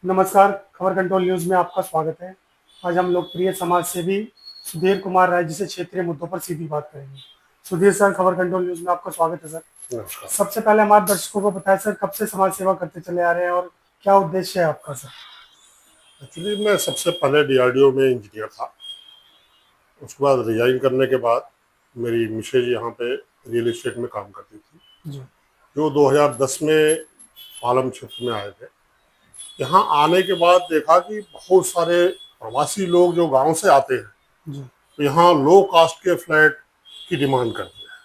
नमस्कार, खबर control news में आपका स्वागत है। आज हम लोकप्रिय समाज सेवी सुधीर कुमार राय जी से क्षेत्रीय मुद्दों पर सीधी बात करेंगे। सुधीर सर, खबर कंट्रोल न्यूज़ में आपका स्वागत है सर। नमस्कार। सबसे पहले हमारे दर्शकों को बताएं सर, कब से समाज सेवा करते चले आ रहे हैं और क्या उद्देश्य है आपका सर? एक्चुअली मैं सबसे पहले डीआरडीओ में इंजीनियर था। उसके बाद रिजाइन करने के बाद मेरी मिसेज यहाँ पे रियल एस्टेट में काम करती थी, जी। जो 2010 में पालम क्षेत्र में आए थे। यहाँ आने के बाद देखा कि बहुत सारे प्रवासी लोग जो गांव से आते हैं, जी। तो यहाँ लो कास्ट के फ्लैट की डिमांड करते हैं,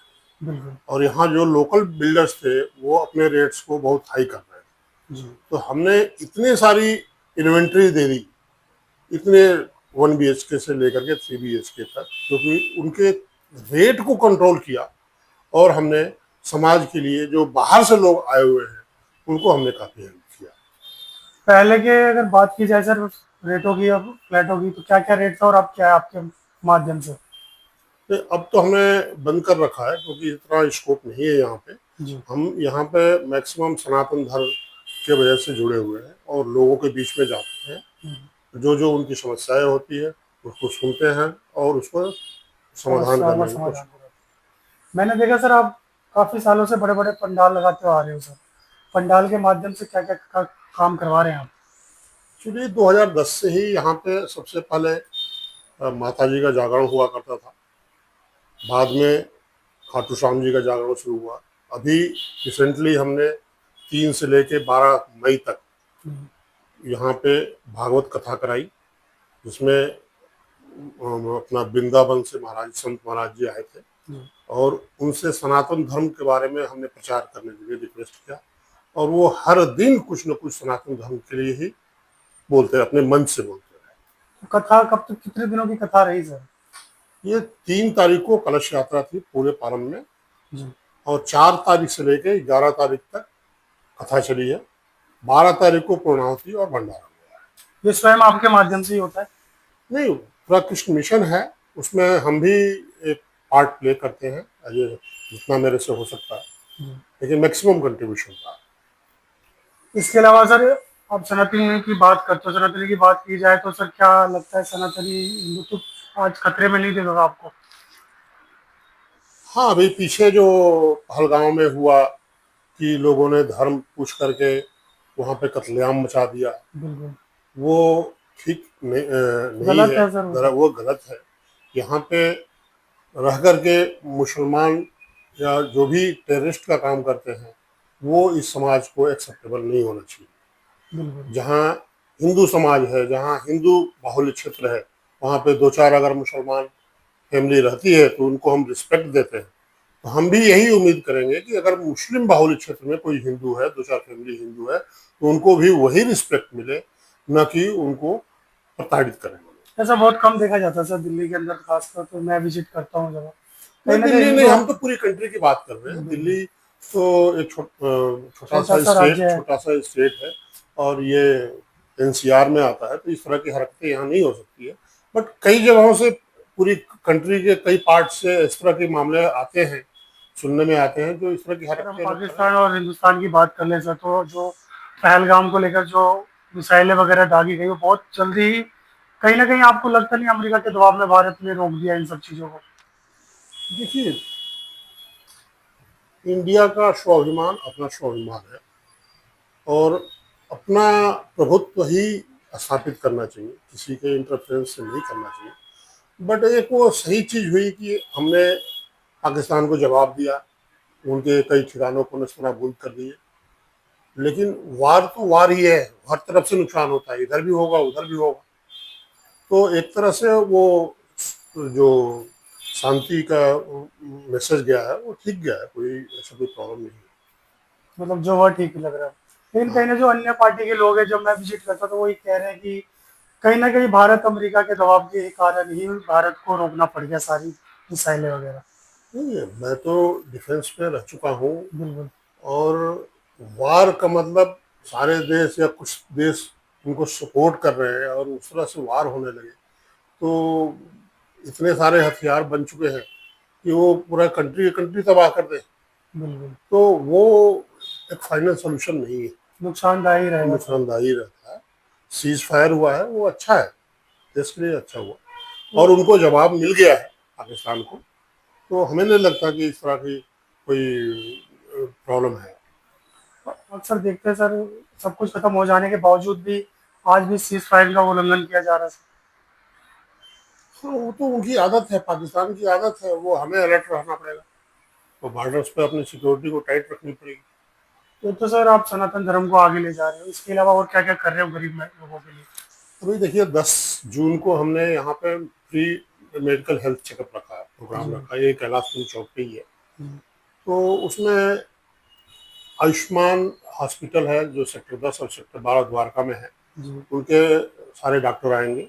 बिल्कुल। और यहाँ जो लोकल बिल्डर्स थे वो अपने रेट्स को बहुत हाई कर रहे थे। जी। तो हमने इतने सारी इन्वेंट्री दे दी, इतने 1 BHK से लेकर के 3 BHK तक, क्योंकि उनके रेट को कंट्रोल किया। और हमने समाज के लिए जो बाहर से लोग आए हुए हैं उनको हमने काफी हेल्प किया। पहले के अगर बात की जाए सर रेटों की, अब फ्लैटों की, तो क्या-क्या रेट था और अब क्या है आपके माध्यम से? तो अब तो हमने बंद कर रखा है, क्योंकि इतना स्कोप नहीं है यहाँ पे। जी। हम यहाँ पे मैक्सिमम सनातन धर्म के वजह से जुड़े हुए हैं और लोगों के बीच में जाते हैं। जो जो उनकी समस्याएं होती है उसको सुनते हैं और उसको समाधान समस्याओं का करने की कोशिश। समाधान करा। मैंने देखा सर, आप काफ़ी सालों से बड़े-बड़े पंडाल लगाते आ रहे हो सर। पंडाल के माध्यम से क्या-क्या काम करवा रहे हैं आप? एक्चुअली 2010 से ही यहाँ पे सबसे पहले माता जी का जागरण हुआ करता था। बाद में खाटू श्याम जी का जागरण शुरू हुआ। अभी रिसेंटली हमने 3 से लेके 12 मई तक हम्म। यहाँ पे भागवत कथा कराई, जिसमें अपना वृंदावन से महाराज संत महाराज जी आए थे। जी। और उनसे सनातन धर्म के बारे में हमने प्रचार करने के लिए रिक्वेस्ट किया। और वो हर दिन कुछ न कुछ सनातन धर्म के लिए ही बोलते हैं, अपने मन से बोलते हैं। तो कथा कब तक, कितने दिनों की कथा रही सर? ये 3 तारीख को कलश यात्रा थी पूरे पालम में, जी। और 4 तारीख से लेके 11 तारीख तक कथा चली है। 12 तारीख को पूर्णाहुति और भंडारा हुआ है। ये स्वयं आपके माध्यम से ही होता है? नहीं, पूरा कृष्ण मिशन है, उसमें हम भी एक पार्ट प्ले करते हैं, ये जितना मेरे से हो सकता है, जी। लेकिन मैक्सिमम कंट्रीब्यूशन था। इसके अलावा सर, आप सनातनी की बात करते हो, सनातनी की बात की जाए तो सर क्या लगता है, सनातनी हिंदुत्व आज खतरे में नहीं देगा आपको? हाँ, अभी पीछे जो पहलगांव में हुआ कि लोगों ने धर्म पूछ करके वहाँ पे कत्लेआम मचा दिया, बिल्कुल। वो ठीक नहीं गलत है। है सर वो सब। वो गलत है। यहाँ पे रह करके मुसलमान या जो भी टेररिस्ट का काम करते हैं, वो इस समाज को एक्सेप्टेबल नहीं होना चाहिए। बिल्कुल। जहाँ हिंदू समाज है, जहाँ हिंदू बाहुल्य क्षेत्र है, वहाँ पे 2 4 अगर मुसलमान फैमिली रहती है तो उनको हम रिस्पेक्ट देते हैं। तो हम भी यही उम्मीद करेंगे कि अगर मुस्लिम बाहुल्य क्षेत्र में कोई हिंदू है, 2 4 फैमिली हिंदू है, तो उनको भी वही रिस्पेक्ट मिले, न कि उनको प्रताड़ित करें। ऐसा बहुत कम देखा जाता है सर, दिल्ली के अंदर खासकर तो मैं विजिट करता हूँ जगह, कहीं नहीं, ना कहीं दिल्ली नहीं, हिंदू। हम तो पूरी कंट्री की बात कर रहे हैं। बिल्कुल। दिल्ली तो एक छोटा सा राज्य है। छोटा सा स्टेट है, और ये एनसीआर में आता है, तो इस तरह की हरकतें यहाँ नहीं हो सकती है। बट कई जगहों से, पूरी कंट्री के कई पार्ट से इस तरह के मामले आते हैं, सुनने में आते हैं, जो इस तरह की अगर हम हरकतें लोग कर रहे पाकिस्तान और हिंदुस्तान की बात कर लें सर, तो जो पहलगाम को लेकर जो मिसाइलें वगैरह दागी गई, वो बहुत जल्दी ही, कहीं ना कहीं आपको लगता नहीं अमेरिका के दबाव में भारत ने रोक दिया इन सब चीजों को? हैं। देखिए, इंडिया का स्वाभिमान अपना स्वाभिमान है, और अपना प्रभुत्व ही स्थापित करना चाहिए, किसी के इंटरफेरेंस से नहीं करना चाहिए। बट एक वो सही चीज हुई कि हमने पाकिस्तान को जवाब दिया, उनके कई ठिकानों को नस्तानाबूद कर दिए। लेकिन वार तो वार ही है, हर तरफ से नुकसान होता है, इधर भी होगा उधर भी होगा। तो एक तरह से वो जो शांति का मैसेज गया है वो ठीक गया है, कोई ऐसा कोई प्रॉब्लम नहीं है। मतलब जो हुआ ठीक ही लग रहा है। लेकिन कहीं हाँ। ना जो अन्य पार्टी के लोग हैं, जब मैं विजिट करता तो वो ये कह रहे हैं कि कहीं ना कहीं भारत अमेरिका के दबाव के कारण ही भारत को रोकना पड़ गया सारी मिसाइलें वगैरह। नहीं है, मैं तो डिफेंस में रह चुका हूँ। बिल्कुल। और वार का मतलब सारे देश या कुछ देश उनको सपोर्ट कर रहे हैं और उस तरह से वार होने लगे, तो इतने सारे हथियार बन चुके हैं कि वो पूरा कंट्री कंट्री तबाह कर दे। बिल्कुल। तो वो एक फाइनल सोल्यूशन नहीं है, नुकसानदायी वो रहेगा सर। नुकसानदायी रहता है। सीज फायर हुआ है वो अच्छा है, देश के लिए अच्छा हुआ और उनको जवाब मिल गया है पाकिस्तान को। तो हमें नहीं लगता कि इस तरह की कोई प्रॉब्लम है। अक्सर देखते हैं सर, सब कुछ खत्म हो जाने के बावजूद भी आज भी सीज फायर का उल्लंघन किया जा रहा है। हाँ, वो तो उनकी आदत है, पाकिस्तान की आदत है, वो हमें अलर्ट रहना पड़ेगा। तो बॉर्डर्स पे अपनी सिक्योरिटी को टाइट रखनी पड़ेगी। तो सर आप सनातन धर्म को आगे ले जा रहे हो, इसके अलावा और क्या क्या कर रहे हो गरीब लोगों के लिए? अभी देखिए 10 जून को हमने यहाँ पे फ्री मेडिकल हेल्थ चेकअप रखा है, प्रोग्राम जी। रखा है, ये कैलाशपुर चौक पे ही है। जी। तो उसमें आयुष्मान हॉस्पिटल है जो सेक्टर 10 और सेक्टर 12 द्वारका में है, जी। उनके सारे डॉक्टर आएंगे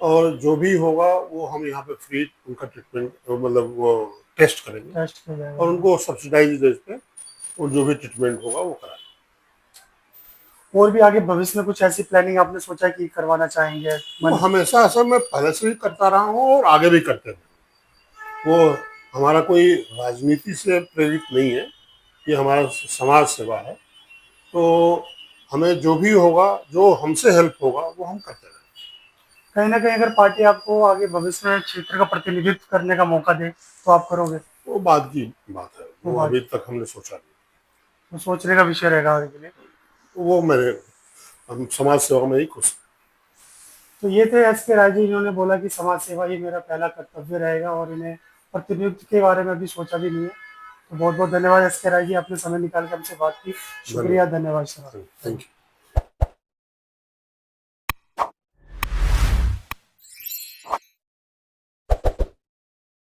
और जो भी होगा वो हम यहाँ पे फ्री उनका ट्रीटमेंट मतलब वो टेस्ट करेंगे टेस्ट किया और जाएगा। उनको सब्सिडाइज रेट पे और जो भी ट्रीटमेंट होगा वो कराएंगे। और भी आगे भविष्य में कुछ ऐसी प्लानिंग आपने सोचा कि करवाना चाहेंगे वो मन? हमेशा ऐसा मैं पहले से ही करता रहा हूँ और आगे भी करते रहे। वो हमारा कोई राजनीति से प्रेरित नहीं है, ये हमारा समाज सेवा है। तो हमें जो भी होगा, जो हमसे हेल्प होगा वो हम करते रहेंगे। कहीं ना कहीं अगर पार्टी आपको आगे भविष्य में क्षेत्र का प्रतिनिधित्व करने का मौका दे तो आप करोगे? वो बाद की बात है, वो वो बात, अभी तक हमने सोचा नहीं। वो सोचने का विषय रहेगा आगे के लिए। वो मेरे हम समाज सेवा में ही खुश हैं। तो ये थे एस के राय जी, इन्होंने बोला कि समाज सेवा ही मेरा पहला कर्तव्य रहेगा और इन्हें प्रतिनियुक्ति के बारे में अभी सोचा भी नहीं है। तो बहुत बहुत धन्यवाद एस के राय जी, आपने समय निकाल के हमसे बात की। शुक्रिया, धन्यवाद। धन्यवाद सर। Thank you.